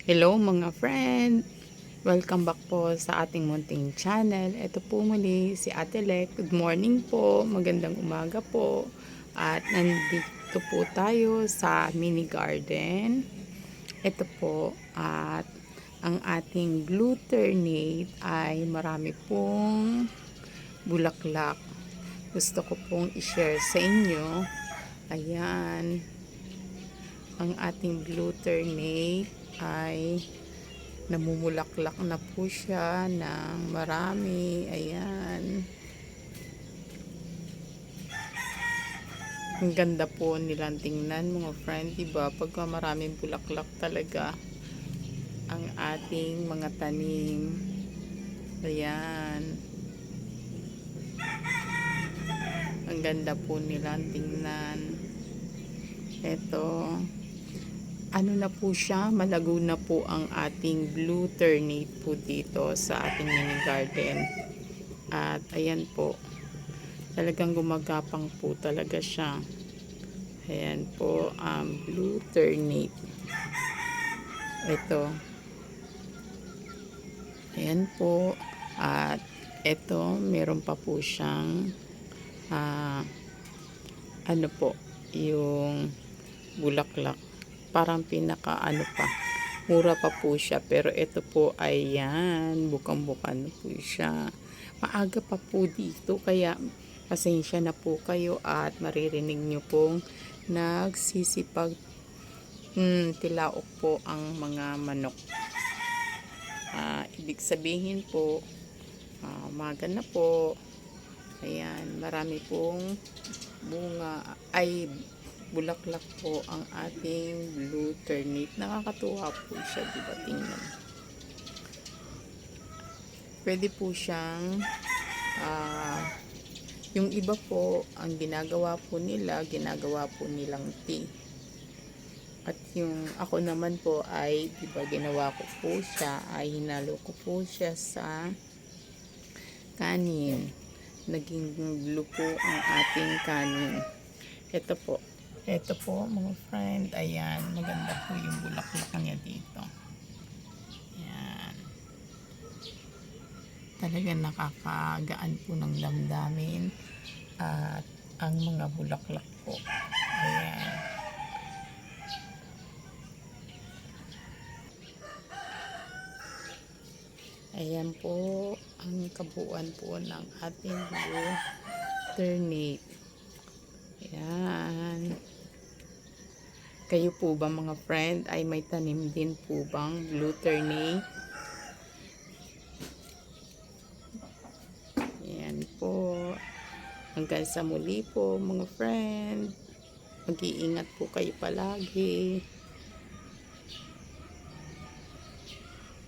Hello mga friend! Welcome back po sa ating munting channel. Ito po muli si Ate Lek. Good morning po, magandang umaga po. At nandito po tayo sa mini garden. Ito po at ang ating blue ternate ay marami pong bulaklak. Gusto ko pong i-share sa inyo. Ayan. Ang ating blue ternate ay namumulaklak na po siya ng marami. Ayan. Ang ganda po nilang tingnan mga friend, diba? Pagka maraming bulaklak talaga ang ating mga tanim. Ayan. Ang ganda po nilang tingnan. Ito. Ano na po siya, malago na po ang ating blue ternate po dito sa ating mini garden. At ayan po, talagang gumagapang po talaga siya. Ayan po ang blue ternate. Ito. Ayan po. At ito, meron pa po siyang ano po, yung bulaklak. Parang pinaka ano pa, mura pa po siya, pero ito po ay yan, bukang-bukan po siya. Maaga pa po dito, kaya pasensya na po kayo at maririnig nyo pong nagsisipag tilaok po ang mga manok. Ibig sabihin po, umaga na po. Ayan, marami pong bunga ay bulaklak po ang ating blue ternate. Nakakatuwa po siya, diba? Tingnan. Pwede po siyang yung iba po, ang ginagawa po nilang tea. At yung ako naman po ay, diba, ginawa ko po siya, ay hinalo ko po siya sa kanin. Naging blue po ang ating kanin. Ito po mga friend, ayan, maganda po yung bulaklak niya dito. Ayan. Talagang nakakagaan po ng damdamin at ang mga bulaklak po. Ayan. Ayan po ang kabuuan po ng ating blue ternate. Ayan. Kayo po ba mga friend ay may tanim din po bang blue ternate? Ayan po. Hanggang sa muli po mga friend. Mag-iingat po kayo palagi.